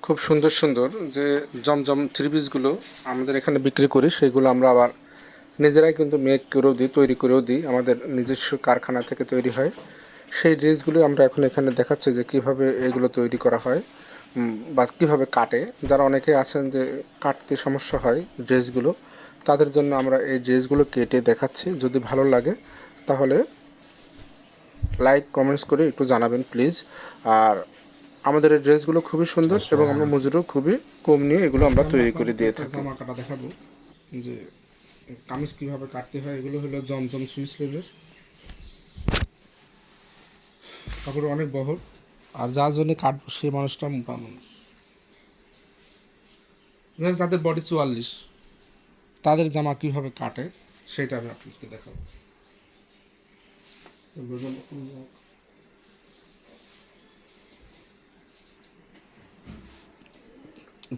খুব সুন্দর সুন্দর যে জমজম থ্রি পিসগুলো আমাদের এখানে বিক্রি করি, সেগুলো আমরা আবার নিজেরাই কিন্তু মেক করেও দিই, তৈরি করেও দিই। আমাদের নিজস্ব কারখানা থেকে তৈরি হয় সেই ড্রেসগুলো। আমরা এখন এখানে দেখাচ্ছি যে কিভাবে এগুলো তৈরি করা হয় বা কীভাবে কাটে। যারা অনেকে আছেন যে কাটতে সমস্যা হয় ড্রেসগুলো, তাদের জন্য আমরা এই ড্রেসগুলো কেটে দেখাচ্ছি। যদি ভালো লাগে তাহলে লাইক কমেন্টস করে একটু জানাবেন প্লিজ। আর আমাদের এই ড্রেসগুলো খুবই সুন্দর এবং আমরা মজুরিও খুবই কম নিয়ে এগুলো আমরা তৈরি করে দিয়ে থাকি। জামা কাটা দেখাবো যে কামিজ কীভাবে কাটতে হয়। এগুলো হলো জমজম সুইস লেভেলের কাপড়, অনেক বহর। আর যার জন্য কাটবো সেই মানুষটা মোটা মানুষ, যাদের বডি 44, তাদের জামা কীভাবে কাটে সেটা আমি আপনাকে দেখাবো।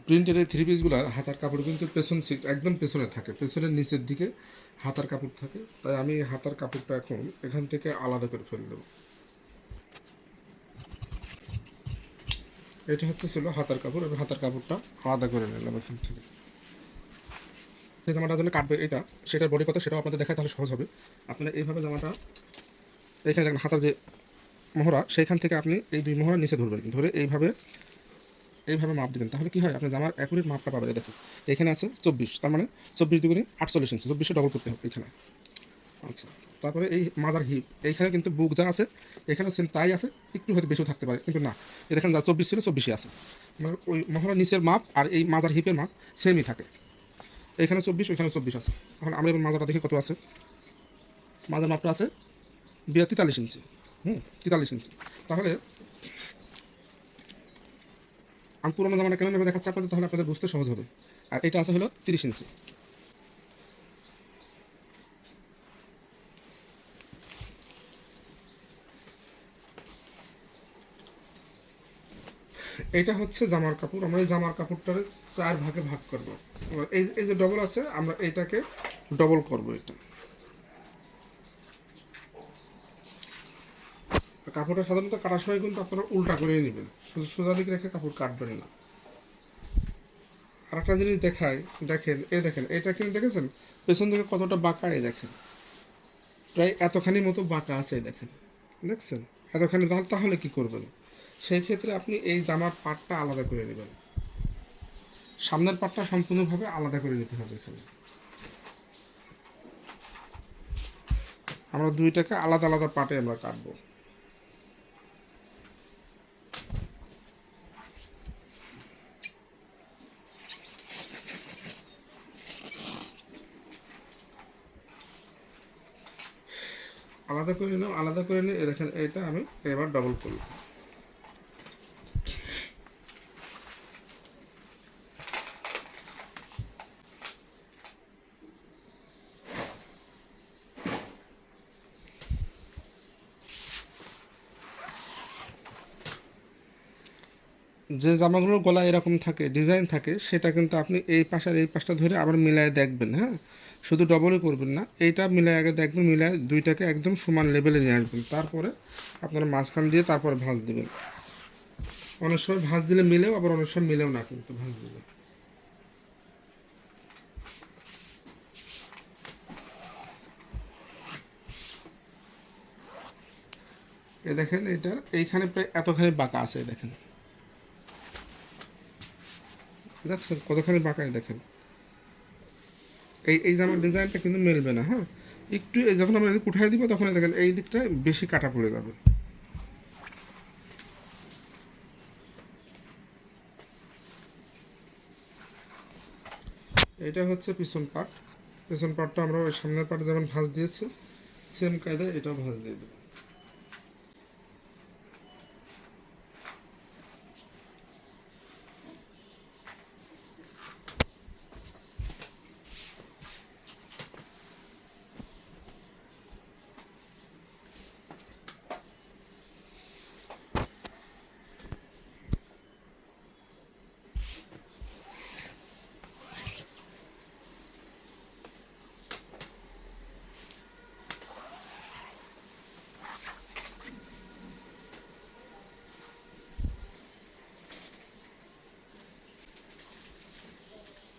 প্রিন্টের এই থ্রি পিসগুলো হাতার কাপড় কিন্তু পেছন সিট একদম পেছনে থাকে, পেছনের নিচের দিকে হাতার কাপড় থাকে। তাই আমি হাতার কাপড়টা এখন এখান থেকে আলাদা করে ফেলে দেবো। এটা ছিল হাতার কাপড়, এবং হাতার কাপড়টা আলাদা করে নিলাম এখান থেকে। যে জামাটা জন্য কাটবে এটা, সেটার বডি কত সেটাও আপনাদের দেখায়, তাহলে সহজ হবে। আপনারা এইভাবে জামাটা এখানে দেখেন হাতার যে মোহরা, সেইখান থেকে আপনি এই দুই মোহরা নিচে ধরবেন, ধরে এইভাবে এইভাবে মাপ দেবেন। তাহলে কি হয়, আপনার জামার অ্যাকুরেট মাপটা পাবেন। দেখুন এখানে আছে 24, তার মানে 24 দুগুণে 48 ইঞ্চি, 24 ডবল করতে হবে এখানে। আচ্ছা, তারপরে এই মাজার হিপ, এইখানে কিন্তু বুক যা আছে এখানে সেম তাই আছে, একটু হয়তো বেশিও থাকতে পারে, কিন্তু না, এ দেখেন যা 24 ছিল 24ই আছে। মানে ওই মহড়ার নিচের মাপ আর এই মাজার হিপের মাপ সেমই থাকে। এখানে 24, ওইখানে 24 আছে। তাহলে আমরা এবার মাজারটা দেখি কত আছে। মাজার মাপটা আছে 43 ইঞ্চি, 43 ইঞ্চি। তাহলে আমি পুরোনো জামাটা কেন নেবে দেখাচ্ছি আপনাদের, তাহলে আপনাদের বুঝতে সহজ হবে। আর এটা আছে হলো 30 ইঞ্চি। এটা হচ্ছে জামার কাপড়। আমরা এই জামার কাপড়টারে 4 ভাগে ভাগ করব। এই এই যে ডবল আছে, আমরা এইটাকে ডবল করব। এটা কাপড়টা সাধারণত কাটার সময় কিন্তু আপনারা উল্টা করে নেবেন, সোজা দিকে রেখে কাপড় কাটবেন না। আর একটা জিনিস দেখায়, দেখেন এই দেখেন, এটা কিন্তু দেখেছেন পেছন দিকে কতটা বাঁকা, এই দেখেন প্রায় এতখানি মতো বাঁকা আছে, এই দেখেন, দেখছেন এতখানি। তাহলে কি করবেন, সেই ক্ষেত্রে আপনি এই জামার পাটটা আলাদা করে নেবেন, সামনের পাটটা সম্পূর্ণভাবে আলাদা করে নিতে হবে। এখানে আমরা দুইটাকে আলাদা আলাদা পাটে আমরা কাটবো। আলাদা করে নাও, আলাদা করে নিয়ে দেখেন এটা আমি এবার ডবল করব। যে জামাগুলোর গলা এরকম থাকে, ডিজাইন থাকে, সেটা কিন্তু আপনি এই পাশের এই পাশটা ধরে আবার মিলায় দেখবেন। হ্যাঁ, শুধু ডবলই করবেন না, এইটা মিলায় আগে দেখবেন, মিলায় দুইটাকে একদম সমান লেভেলে নিয়ে আসবেন। তারপরে আপনারা মাঝখান দিয়ে তারপরে ভাঁজ দেবেন। অনেক সময় ভাঁজ দিলে মিলেও, আবার অনেক সময় মিলেও না, কিন্তু ভাঁজ দিলে। এ দেখেন এটা এইখানে প্রায় এতখানি বাঁকা আছে, দেখেন দেখছেন কতখানি বাঁকায়, দেখেন এই এই জামার ডিজাইনটা কিন্তু মিলবে না। হ্যাঁ, একটু যখন আমরা উঠাই দিব, তখন দেখেন এই দিকটা বেশি কাটা পড়ে যাবে। এটা হচ্ছে পিছন পার্ট। পিছন পার্টটা আমরা ওই সামনের পার্টে যেমন ভাঁজ দিয়েছি, সেম কায়দায় এটাও ভাঁজ দিয়ে দেবো।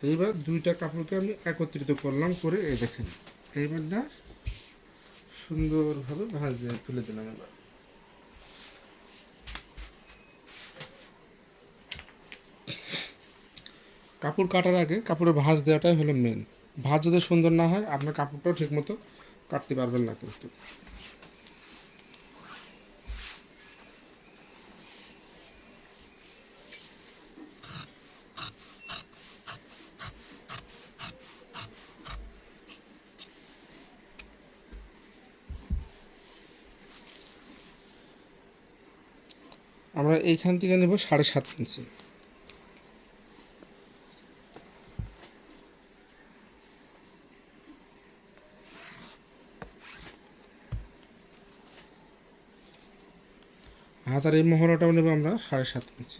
এইবার দুইটা কাপড়কে আমি একত্রিত করলাম, করে এই দেখেন এইবারটা সুন্দরভাবে ভাঁজ দিয়ে তুলে দিলাম। এবার কাপড় কাটার আগে কাপড়ে ভাঁজ দেওয়াটাই হলো মেন। ভাঁজ যদি সুন্দর না হয় আপনার কাপড়টাও ঠিকমতো কাটতে পারবেন না কিন্তু। আমরা এইখান থেকে নেব 7.5 ইঞ্চি। হাতার এই মহড়াটাও নেব আমরা 7.5 ইঞ্চি।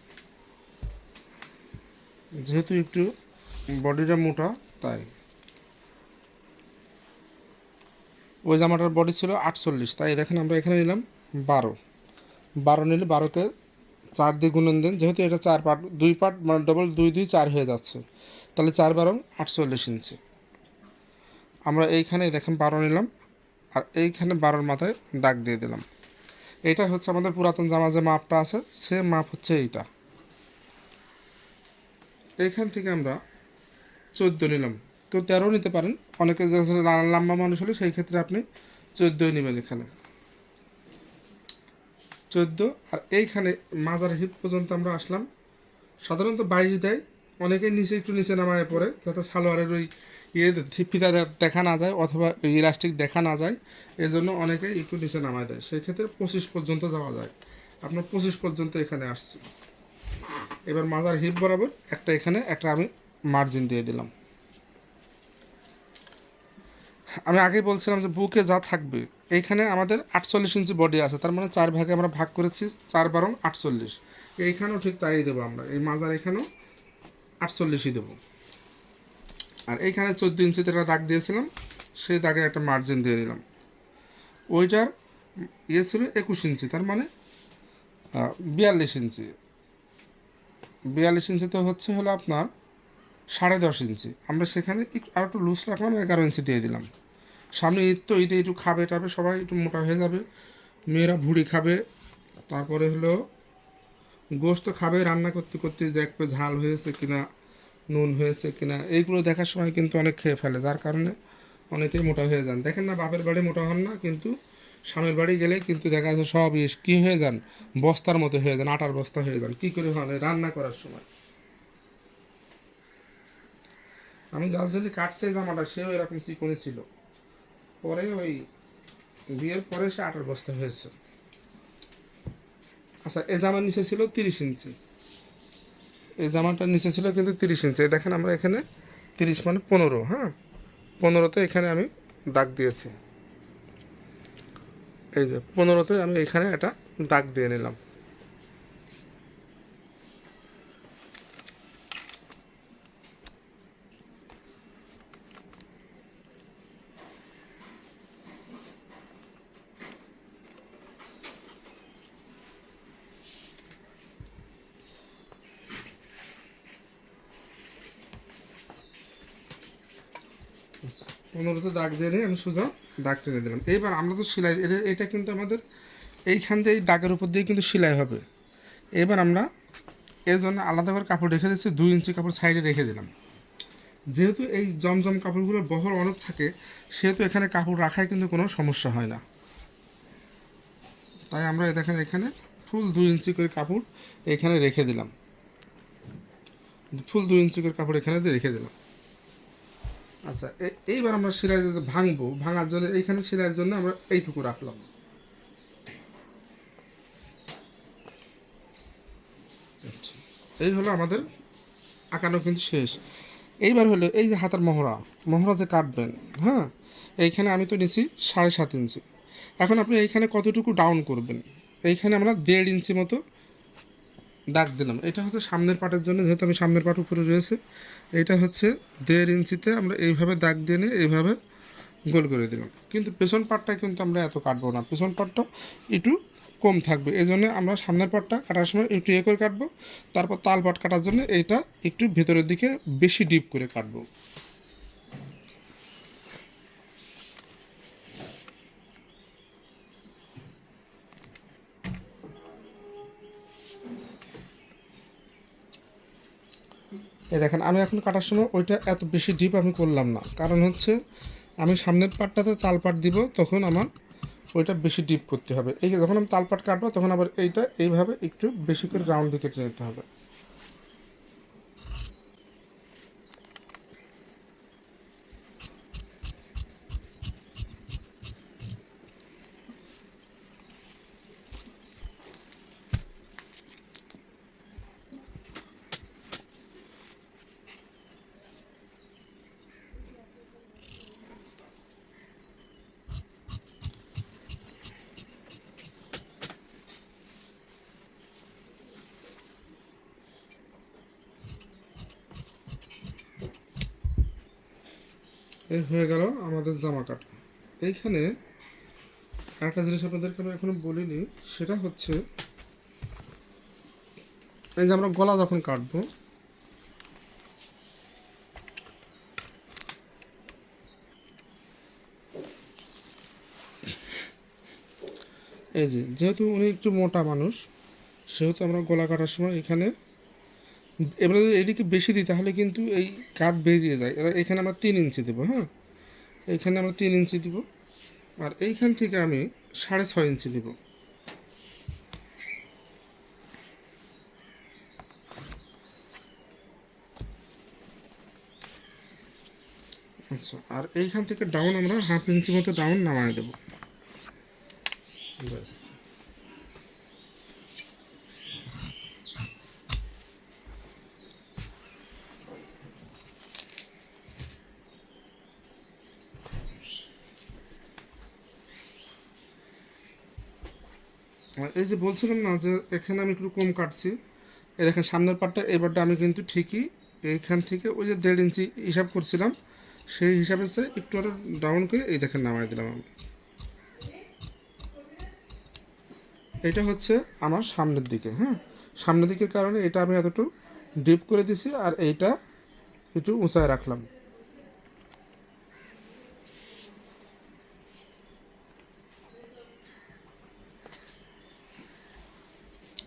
যেহেতু একটু বডিটা মোটা তাই। ওই জামাটার বডি ছিল 48, তাই দেখেন আমরা এখানে নিলাম 12 নিলে 12কে 4 দিয়ে গুণন দেন, যেহেতু এটা 4 পার্ট, 2 পার্ট মানে ডবল 2 2 4 হয়ে যাচ্ছে, তাহলে 4 12 48 ইঞ্চি। আমরা এইখানে দেখেন 12 নিলাম, আর এইখানে 12-র মাথায় দাগ দিয়ে দিলাম। এইটা হচ্ছে আমাদের পুরাতন জামা যে মাপটা আছে সেম মাপ হচ্ছে এইটা। এইখান থেকে আমরা 14 নিলাম, কেউ 13 নিতে পারেন, অনেকে লম্বা মানুষ হলে সেই ক্ষেত্রে আপনি 14 নেবেন। এখানে 14, আর এইখানে মাজার হিপ পর্যন্ত আমরা আসলাম। সাধারণত 22 দেয়, অনেকে নিচে একটু নিচে নামায় পড়ে যাতে সালোয়ারের ওই ফিতা দেখা না যায় অথবা ইলাস্টিক দেখা না যায়, এই জন্য অনেকে একটু নিচে নামায় দেয়। সেই ক্ষেত্রে 25 পর্যন্ত যাওয়া যায়। আপনার 25 পর্যন্ত এখানে আসছে। এবার মাজার হিপ বরাবর একটা এখানে একটা আমি মার্জিন দিয়ে দিলাম। আমি আগেই বলছিলাম যে বুকে যা থাকবে, এইখানে আমাদের 48 ইঞ্চি বডি আছে, তার মানে 4 ভাগে আমরা ভাগ করেছি, 4 12 48। এইখানেও ঠিক তাই দেবো আমরা, এই মাজার এখানেও 48ই দেবো। আর এইখানে 14 ইঞ্চিতে একটা দাগ দিয়েছিলাম, সেই দাগে একটা মার্জিন দিয়ে নিলাম। ওইটার ছিল 21 ইঞ্চি, তার মানে 42 ইঞ্চি। 42 ইঞ্চিতে হলো আপনার 10.5 ইঞ্চি। আমরা সেখানে আর একটু লুজ রাখলাম, 11 ইঞ্চি দিয়ে দিলাম। সামনে ঈদ তো, ঈদে একটু খাবে টাবে সবাই, একটু মোটা হয়ে যাবে, মেয়েরা ভুড়ি খাবে, তারপরে হলো গোশত খাবে, রান্না করতে করতে দেখবে ঝাল হয়েছে কিনা, নুন হয়েছে কিনা, এইগুলো দেখার সময় কিন্তু অনেক খেয়ে ফেলে, যার কারণে অনেকেই মোটা হয়ে যান। দেখেন না, বাপের বাড়ি মোটা হন না, কিন্তু স্বামীর বাড়ি গেলে কিন্তু দেখা যাচ্ছে সব কী হয়ে যান, বস্তার মতো হয়ে যান, আটার বস্তা হয়ে যান। কী করে হন? রান্না করার সময়। আমি যার জন্য কাটছে জামাটা, সেও এরকম চিকনি ছিল, পরে ওই বিয়ের পরে সে আটার বস্তা হয়েছে। আচ্ছা, এই জামার নিচে ছিল 30 ইঞ্চি, এই জামাটার নিচে ছিল কিন্তু 30 ইঞ্চি। দেখেন আমরা এখানে 30 মানে 15, হ্যাঁ 15তে এখানে আমি দাগ দিয়েছি। এই যে 15তে আমি এখানে একটা দাগ দিয়ে নিলাম। আচ্ছা, 15তে দাগ দিয়ে নিয়ে আমি সোজা দাগ টেনে দিলাম। এইবার আমরা তো সেলাই, এটা কিন্তু আমাদের এইখান দিয়ে এই দাগের উপর দিয়ে কিন্তু সেলাই হবে। এবার আমরা এর জন্য আলাদা করে কাপড় রেখে দিচ্ছি, 2 ইঞ্চি কাপড় সাইডে রেখে দিলাম। যেহেতু এই জমজম কাপড়গুলোর বহর অনেক থাকে, সেহেতু এখানে কাপড় রাখায় কিন্তু কোনো সমস্যা হয় না। তাই আমরা দেখেন এখানে ফুল 2 ইঞ্চি করে কাপড় এখানে রেখে দিলাম, ফুল 2 ইঞ্চি করে কাপড় এখানে দিয়ে রেখে দিলাম। আচ্ছা, এইবার আমরা সেলাই ভাঙবো, ভাঙার জন্য এইখানে সেলাইয়ের জন্য আমরা এইটুকু রাখলাম। আচ্ছা, এই হলো আমাদের আঁকানো কিন্তু শেষ। এইবার হলো এই যে হাতার মহড়া যে কাটবেন, হ্যাঁ এইখানে আমি তো নিচ্ছি 7.5 ইঞ্চি। এখন আপনি এইখানে কতটুকু ডাউন করবেন, এইখানে আমরা 1.5 ইঞ্চি মতো দাগ দিলাম। এটা হচ্ছে সামনের পাটের জন্য, যেহেতু আমি সামনের পাট উপরে রয়েছে, এটা হচ্ছে 1.5 ইঞ্চিতে আমরা এইভাবে দাগ দিয়ে নিয়ে এইভাবে গোল করে দিলাম। কিন্তু পেছন পাটটা কিন্তু আমরা এত কাটবো না, পেছন পাটটা একটু কম থাকবে। এই জন্য আমরা সামনের পাটটা কাটার সময় একটু করে কাটবো, তারপর তাল পাট কাটার জন্য এইটা একটু ভেতরের দিকে বেশি ডিপ করে কাটবো। এই দেখেন আমি এখন কাটার সময় ওইটা এত বেশি ডিপ আমি করলাম না, কারণ হচ্ছে আমি সামনের পাটটাতে তাল পাট দিব, তখন আমার ওইটা বেশি ডিপ করতে হবে। এই যে যখন আমি তাল পাট কাটবো তখন আবার এইটা এইভাবে একটু বেশি করে রাউন্ড দিকে টেনে নিতে হবে। এই হয়ে গেল আমাদের জামা কাটা। এইখানে একটা জিনিস আপনাদেরকে আমি এখনো বলিনি, সেটা হচ্ছে এই যে আমরা গলা যখন কাটবো, এই যে যেহেতু উনি একটু মোটা মানুষ, সেহেতু আমরা গলা কাটার সময় এখানে এবারে যদি এদিকে বেশি দিই তাহলে কিন্তু এই কাঁধ বেরিয়ে যায়। এবার এখানে আমরা 3 ইঞ্চি দেবো, হ্যাঁ, এইখানে আমরা 3 ইঞ্চি দিব, আর এইখান থেকে আমি 6.5 ইঞ্চি দেব। আচ্ছা, আর এইখান থেকে ডাউন আমরা 1/2 ইঞ্চি মতো ডাউন নামায় দেবো, ব্যাস। আর এই যে বলছিলাম না যে এখানে আমি একটু কম কাটছি, এই দেখেন সামনের পাটটা এবারটা আমি কিন্তু ঠিকই এইখান থেকে ওই যে 1.5 ইঞ্চি হিসাব করছিলাম, সেই হিসাবে সে একটু আরও ডাউন করে এই দেখেন নামাই দিলাম আমি। এটা হচ্ছে আমার সামনের দিকে, হ্যাঁ, সামনের দিকের কারণে এটা আমি এতটুকু ডিপ করে দিছি, আর এইটা একটু উঁচায় রাখলাম।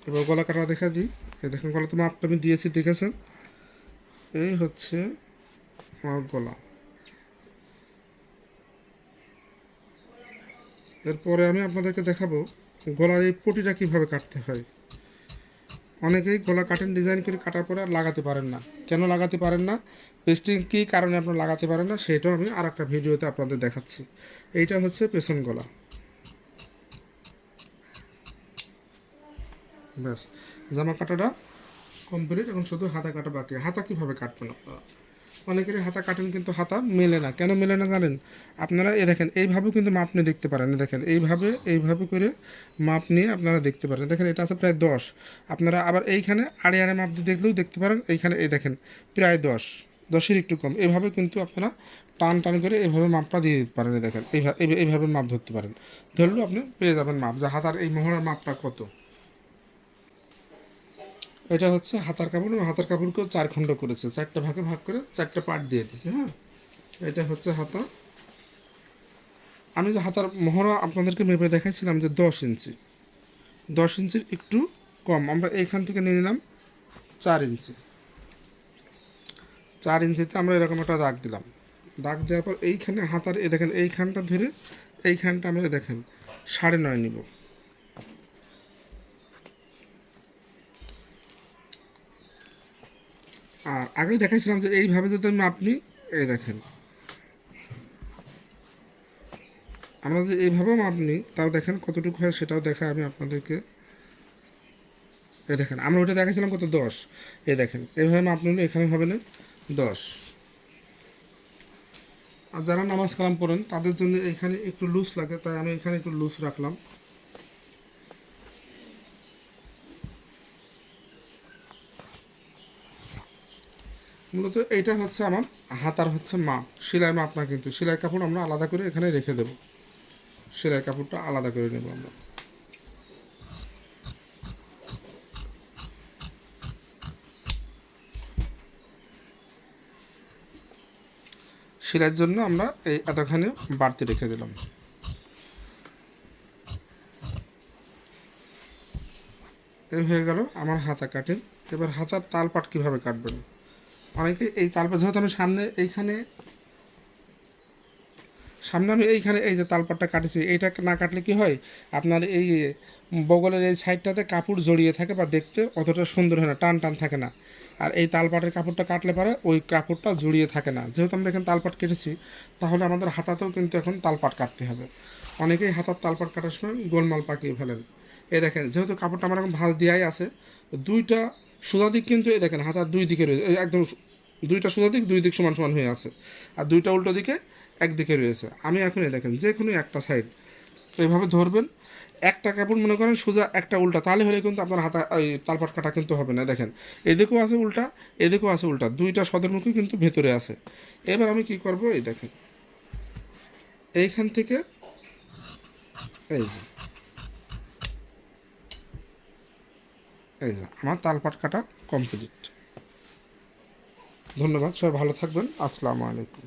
এবার গলা কাটা দেখা দিই। এই দেখেন গলা তো মাপটা আমি দিয়েছি, দেখেছেন, এই হচ্ছে আমার গলা। এরপরে আমি আপনাদেরকে দেখাবো গলার এই পটিটা কীভাবে কাটতে হয়। অনেকেই গলা কাটেন ডিজাইন করে, কাটার পরে আর লাগাতে পারেন না। কেন লাগাতে পারেন না, পেস্টিং কী কারণে আপনারা লাগাতে পারেন না, সেটাও আমি আর একটা ভিডিওতে আপনাদের দেখাচ্ছি। এইটা হচ্ছে পেছন গলা, ব্যাস। জামা কাটাটা কমপ্লিট, এখন শুধু হাতা কাটা বাকি। হাতা কীভাবে কাটবেন আপনারা, অনেকেরই হাতা কাটেন কিন্তু হাতা মেলে না। কেন মেলে না জানেন, আপনারা এ দেখেন এইভাবেও কিন্তু মাপ নিয়ে দেখতে পারেন। দেখেন এইভাবে করে মাপ নিয়ে আপনারা দেখতে পারেন। দেখেন এটা আছে প্রায় 10, আপনারা আবার এইখানে আড়ে আড়ে মাপ দিয়ে দেখলেও দেখতে পারেন। এইখানে এই দেখেন প্রায় 10-10-এর একটু কম। এভাবে কিন্তু আপনারা টান টান করে এইভাবে মাপটা দিয়ে দিতে পারেন। দেখেন এইভাবে মাপ ধরতে পারেন, ধরলেও আপনি পেয়ে যাবেন মাপ, যে হাতার এই মোহরার মাপটা কত। এটা হচ্ছে হাতার কাপড়, হাতার কাপড়কেও 4 খণ্ড করেছে, 4টা ভাগে ভাগ করে 4টা পার্ট দিয়ে দিয়েছে, হ্যাঁ। এটা হচ্ছে হাতা। আমি যে হাতার মহড়া আপনাদেরকে মেপে দেখাইছিলাম যে 10 ইঞ্চি, 10 ইঞ্চির একটু কম আমরা এইখান থেকে নিয়ে নিলাম 4 ইঞ্চি। 4 ইঞ্চিতে আমরা এরকম একটা দাগ দিলাম। দাগ দেওয়ার পর এইখানে হাতার এ দেখেন এইখানটা ধরে এইখানটা আমরা দেখেন 9.5 নিব। আর আগেই দেখাইছিলাম যে এইভাবে যদি আপনি এই দেখেন, আমরা যদি এইভাবেও মাপ নিই তাও দেখেন কতটুকু হয়, সেটাও দেখা আমি আপনাদেরকে। এই দেখেন আমরা ওইটা দেখাছিলাম কত 10, এই দেখেন এইভাবে মাপ নিলে এখানে হবে না 10। আর যারা নামাজ কালাম পড়েন তাদের জন্য এখানে একটু লুজ লাগে, তাই আমি এখানে একটু লুজ রাখলাম। মূলত এইটা হচ্ছে আমার হাতার হচ্ছে মাপ, সেলাই মাপ না, কিন্তু সেলাই কাপড় আমরা আলাদা করে এখানে রেখে দেব। সেলাই কাপড়টা আলাদা করে নেব আমরা। সেলাইয়ের জন্য আমরা এই এতখানি বাড়তি রেখে দিলাম। এই হয়ে গেল আমার হাতা কাটিং। এবার হাতার তালপাট কীভাবে কাটবেন, অনেকে এই তালপাট যেহেতু আমি সামনে আমি এইখানে এই যে তালপাটটা কাটেছি, এইটা না কাটলে কি হয়, আপনার এই বগলের এই সাইডটাতে কাপড় জড়িয়ে থাকে বা দেখতে অতটা সুন্দর হয় না, টান টান থাকে না। আর এই তালপাটের কাপড়টা কাটলে পারে ওই কাপড়টা জড়িয়ে থাকে না। যেহেতু আমরা এখানে তালপাট কেটেছি, তাহলে আমাদের হাতাতেও কিন্তু এখন তালপাট কাটতে হবে। অনেকেই হাতার তালপাট কাটার সময় গোলমাল পাকিয়ে ফেলেন। এই দেখেন, যেহেতু কাপড়টা আমার এখন ভাঁজ দেওয়াই আছে, দুইটা সোজা দিক কিন্তু এই দেখেন হাতার দুই দিকে রয়েছে, একদম দুইটা সোজা দিক দুই দিক সমান সমান হয়ে আছে, আর দুইটা উল্টো দিকে একদিকে রয়েছে। আমি এখন এই দেখেন যে কোনো একটা সাইড এইভাবে ধরবেন, একটা কাপড় মনে করেন সোজা একটা উল্টা, তাহলে হলে কিন্তু আপনার হাতা ওই তালপাট কাটা কিন্তু হবে না। দেখেন এদিকেও আছে উল্টা, এদিকেও আছে উল্টা, দুইটা সদরমুখী কিন্তু ভেতরে আছে। এবার আমি কি করব, এই দেখেন এইখান থেকে এই যে আমার তালপাট কাটা কমপ্লিট। ধন্যবাদ, সবাই ভালো থাকবেন। আসসালামু আলাইকুম।